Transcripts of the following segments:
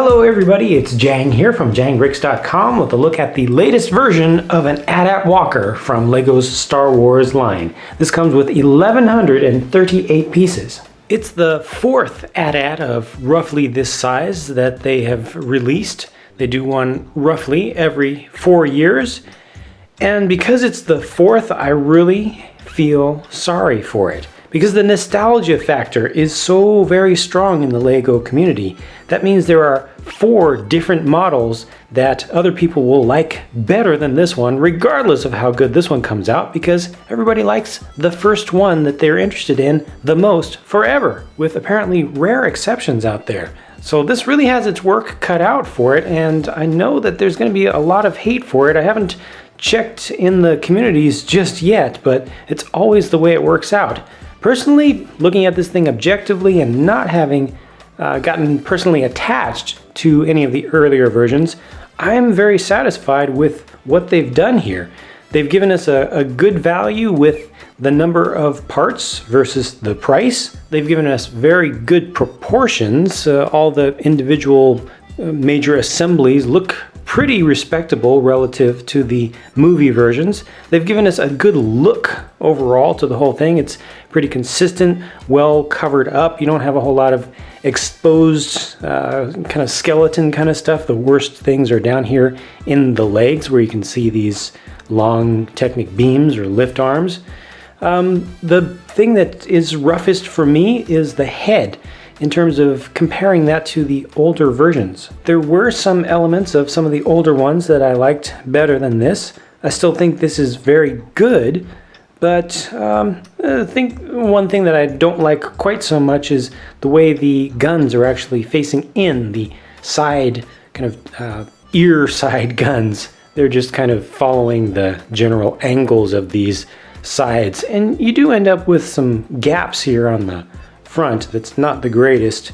Hello everybody, it's Jang here from JangBricks.com with a look at the latest version of an AT-AT walker from LEGO's Star Wars line. This comes with 1,138 pieces. It's the fourth AT-AT of roughly this size that they have released. They do one roughly every 4 years. And because it's the fourth, I really feel sorry for it. Because the nostalgia factor is so very strong in the LEGO community. That means there are 4 different models that other people will like better than this one, regardless of how good this one comes out, because everybody likes the first one that they're interested in the most forever, with apparently rare exceptions out there. So this really has its work cut out for it, and I know that there's going to be a lot of hate for it. I haven't checked in the communities just yet, but it's always the way it works out. Personally, looking at this thing objectively and not having gotten personally attached to any of the earlier versions, I'm very satisfied with what they've done here. They've given us a good value with the number of parts versus the price. They've given us very good proportions. All the individual major assemblies look pretty respectable relative to the movie versions. They've given us a good look overall to the whole thing. It's pretty consistent, well covered up. You don't have a whole lot of exposed kind of skeleton kind of stuff. The worst things are down here in the legs where you can see these long Technic beams or lift arms. The thing that is roughest for me is the head, in terms of comparing that to the older versions. There were some elements of some of the older ones that I liked better than this. I still think this is very good, but I think one thing that I don't like quite so much is the way the guns are actually facing in, the side, kind of ear side guns. They're just kind of following the general angles of these sides, and you do end up with some gaps here on the front that's not the greatest.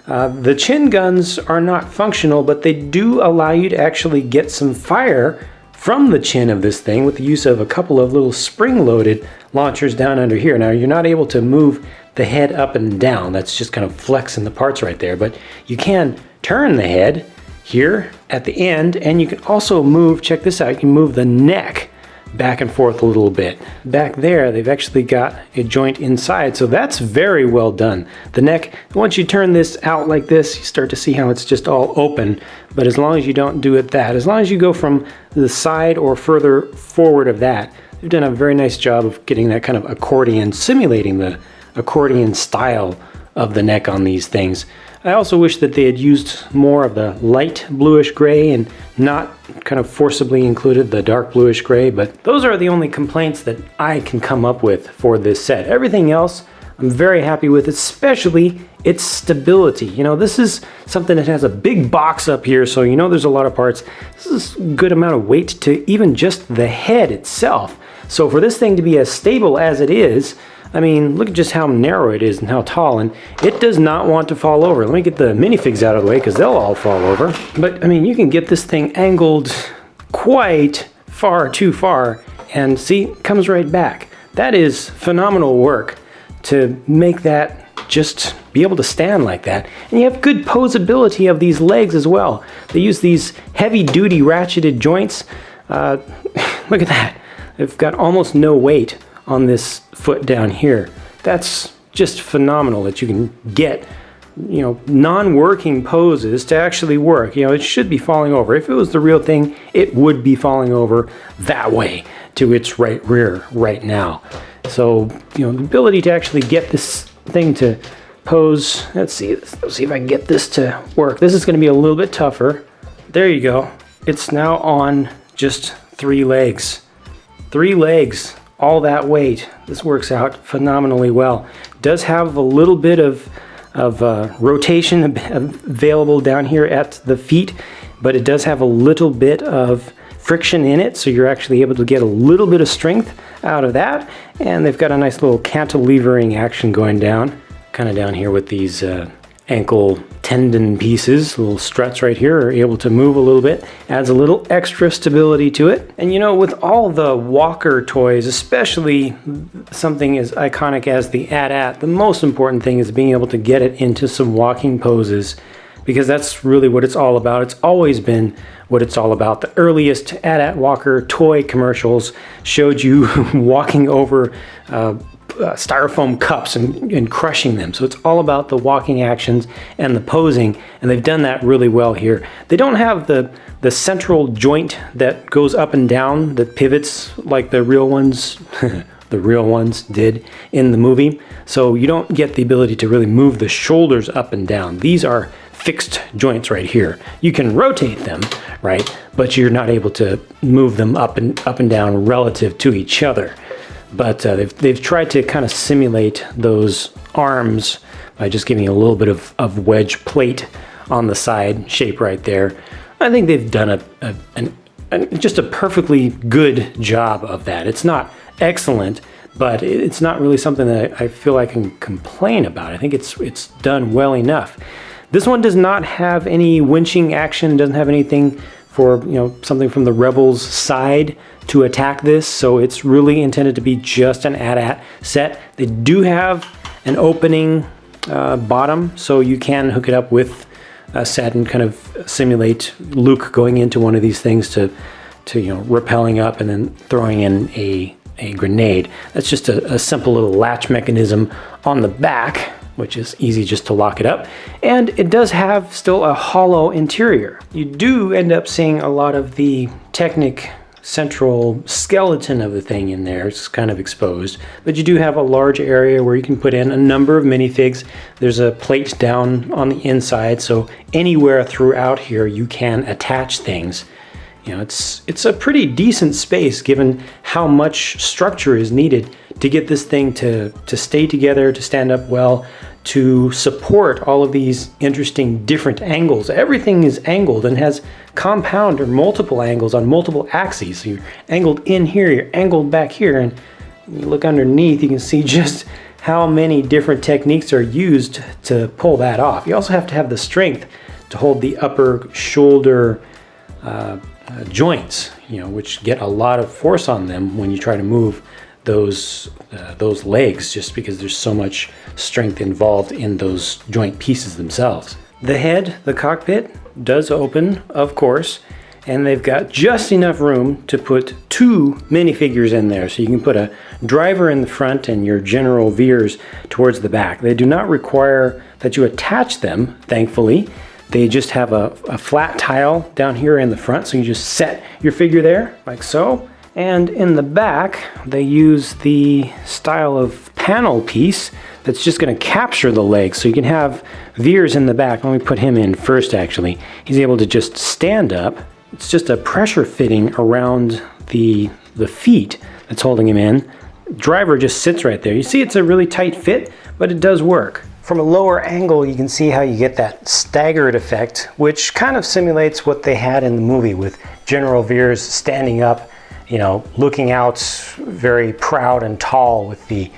The chin guns are not functional, but they do allow you to actually get some fire from the chin of this thing with the use of a couple of little spring-loaded launchers down under here. Now, you're not able to move the head up and down. That's just kind of flexing the parts right there, but you can turn the head here at the end, and you can also move, check this out, you can move the neck back and forth a little bit. Back there, they've actually got a joint inside, so that's very well done. The neck, once you turn this out like this, you start to see how it's just all open, but as long as you don't do it that, as long as you go from the side or further forward of that, they've done a very nice job of getting that kind of accordion, simulating the accordion style of the neck on these things. I also wish that they had used more of the light bluish gray and not kind of forcibly included the dark bluish gray, but those are the only complaints that I can come up with for this set. Everything else I'm very happy with, especially its stability. You know, this is something that has a big box up here, so you know there's a lot of parts. This is a good amount of weight to even just the head itself. So for this thing to be as stable as it is, I mean, look at just how narrow it is and how tall, and it does not want to fall over. Let me get the minifigs out of the way because they'll all fall over. But I mean, you can get this thing angled quite far, too far, and see, it comes right back. That is phenomenal work to make that just be able to stand like that. And you have good posability of these legs as well. They use these heavy-duty ratcheted joints. Look at that. They've got almost no weight on this foot down here. That's just phenomenal that you can get, you know, non-working poses to actually work. You know, it should be falling over. If it was the real thing, it would be falling over that way to its right rear right now. So, you know, the ability to actually get this thing to pose, let's see if I can get this to work. This is going to be a little bit tougher. There you go. It's now on just 3 legs. 3 legs. All that weight. This works out phenomenally well. It does have a little bit of rotation available down here at the feet, but it does have a little bit of friction in it, so you're actually able to get a little bit of strength out of that. And they've got a nice little cantilevering action going down, kind of down here with these ankle tendon pieces, little struts right here are able to move a little bit, adds a little extra stability to it. And you know, with all the walker toys, especially something as iconic as the AT-AT, the most important thing is being able to get it into some walking poses because that's really what it's all about. It's always been what it's all about. The earliest AT-AT Walker toy commercials showed you walking over styrofoam cups and crushing them. So it's all about the walking actions and the posing, and they've done that really well here. They don't have the central joint that goes up and down, that pivots like the real ones the real ones did in the movie. So you don't get the ability to really move the shoulders up and down. These are fixed joints right here. You can rotate them, right? But you're not able to move them up and down relative to each other. But they've tried to kind of simulate those arms by just giving a little bit of wedge plate on the side shape right there. I think they've done just a perfectly good job of that. It's not excellent, but it's not really something that I feel I can complain about. I think it's done well enough. This one does not have any winching action, doesn't have anything for, you know, something from the Rebels side to attack this, so it's really intended to be just an AT-AT set. They do have an opening bottom, so you can hook it up with a set and kind of simulate Luke going into one of these things to you know, rappelling up and then throwing in a grenade. That's just a simple little latch mechanism on the back, which is easy just to lock it up. And it does have still a hollow interior. You do end up seeing a lot of the Technic central skeleton of the thing in there. It's kind of exposed, but you do have a large area where you can put in a number of minifigs. There's a plate down on the inside, so anywhere throughout here you can attach things. You know, it's a pretty decent space given how much structure is needed to get this thing to stay together, to stand up well, to support all of these interesting different angles. Everything is angled and has compound or multiple angles on multiple axes. So you're angled in here, you're angled back here, and when you look underneath, you can see just how many different techniques are used to pull that off. You also have to have the strength to hold the upper shoulder joints, you know, which get a lot of force on them when you try to move those legs, just because there's so much strength involved in those joint pieces themselves. The head, the cockpit, does open, of course, and they've got just enough room to put 2 minifigures in there. So you can put a driver in the front and your general veers towards the back. They do not require that you attach them, thankfully. They just have a flat tile down here in the front, so you just set your figure there, like so. And in the back, they use the style of panel piece that's just going to capture the legs. So you can have Veers in the back. Let me put him in first, actually. He's able to just stand up. It's just a pressure fitting around the feet that's holding him in. Driver just sits right there. You see it's a really tight fit, but it does work. From a lower angle, you can see how you get that staggered effect, which kind of simulates what they had in the movie with General Veers standing up, you know, looking out very proud and tall with the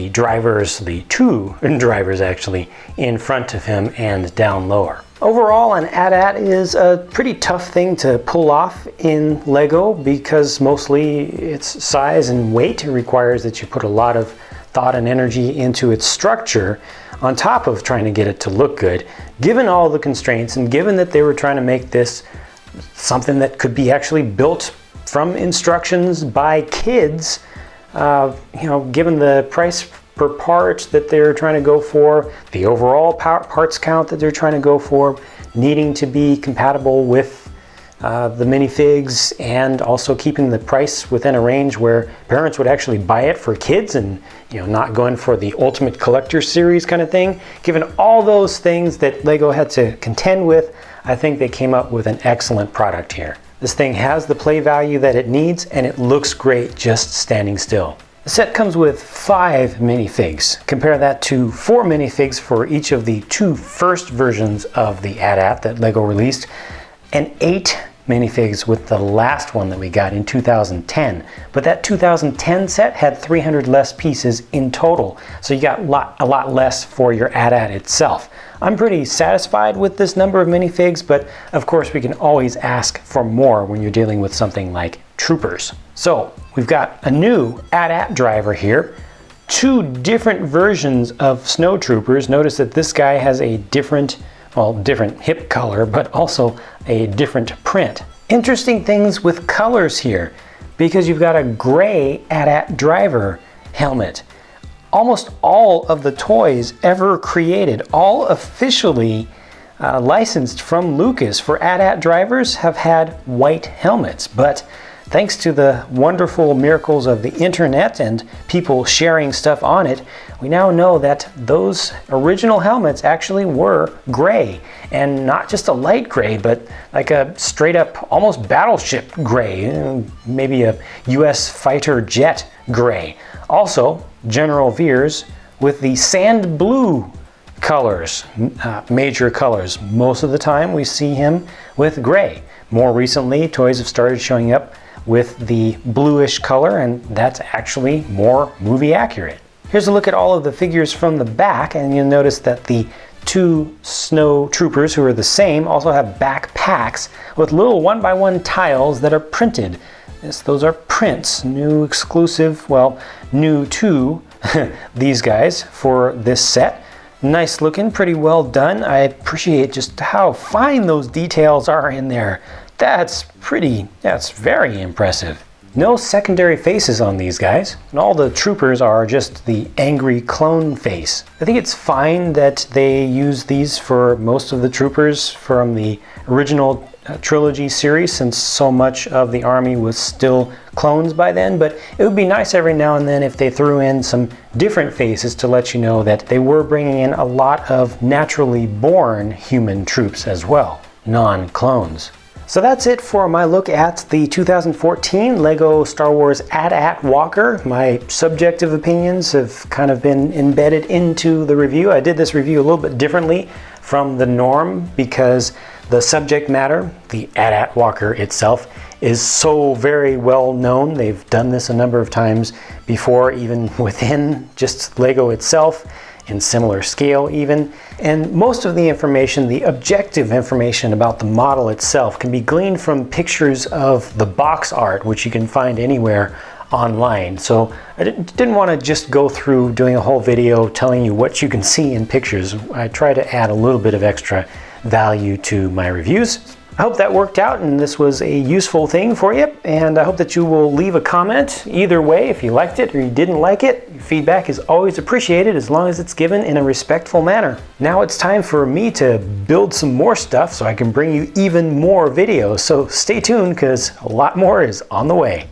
drivers, the 2 drivers actually, in front of him and down lower. Overall, an AT-AT is a pretty tough thing to pull off in Lego because mostly its size and weight requires that you put a lot of thought and energy into its structure on top of trying to get it to look good. Given all the constraints and given that they were trying to make this something that could be actually built from instructions by kids, you know, given the price per part that they're trying to go for, the overall parts count that they're trying to go for, needing to be compatible with the minifigs, and also keeping the price within a range where parents would actually buy it for kids and, you know, not going for the ultimate collector series kind of thing. Given all those things that Lego had to contend with, I think they came up with an excellent product here. This thing has the play value that it needs, and it looks great just standing still. The set comes with 5 minifigs. Compare that to 4 minifigs for each of the 2 first versions of the AT-AT that Lego released, and 8 minifigs with the last one that we got in 2010. But that 2010 set had 300 less pieces in total, so you got a lot less for your AT-AT itself. I'm pretty satisfied with this number of minifigs, but of course we can always ask for more when you're dealing with something like Troopers. So we've got a new AT-AT driver here, 2 different versions of Snow Troopers. Notice that this guy has a different well, different hip color, but also a different print. Interesting things with colors here, because you've got a gray AT-AT driver helmet. Almost all of the toys ever created, all officially licensed from Lucas for AT-AT drivers, have had white helmets, but thanks to the wonderful miracles of the internet and people sharing stuff on it, we now know that those original helmets actually were gray, and not just a light gray, but like a straight up almost battleship gray, maybe a US fighter jet gray. Also, General Veers with the sand blue colors, major colors. Most of the time we see him with gray. More recently, toys have started showing up with the bluish color, and that's actually more movie accurate. Here's a look at all of the figures from the back, and you'll notice that the two snow troopers, who are the same, also have backpacks with little 1x1 tiles that are printed. Yes, those are prints, new exclusive, well, new to these guys for this set. Nice looking, pretty well done. I appreciate just how fine those details are in there. That's very impressive. No secondary faces on these guys, and all the troopers are just the angry clone face. I think it's fine that they use these for most of the troopers from the original trilogy series, since so much of the army was still clones by then, but it would be nice every now and then if they threw in some different faces to let you know that they were bringing in a lot of naturally born human troops as well, non-clones. So that's it for my look at the 2014 LEGO Star Wars AT-AT Walker. My subjective opinions have kind of been embedded into the review. I did this review a little bit differently from the norm because the subject matter, the AT-AT Walker itself, is so very well known. They've done this a number of times before, even within just LEGO itself, in similar scale even. And most of the information, the objective information about the model itself, can be gleaned from pictures of the box art, which you can find anywhere online. So I didn't want to just go through doing a whole video telling you what you can see in pictures. I try to add a little bit of extra value to my reviews. I hope that worked out and this was a useful thing for you, and I hope that you will leave a comment either way if you liked it or you didn't like it. Your feedback is always appreciated as long as it's given in a respectful manner. Now it's time for me to build some more stuff so I can bring you even more videos, so stay tuned because a lot more is on the way.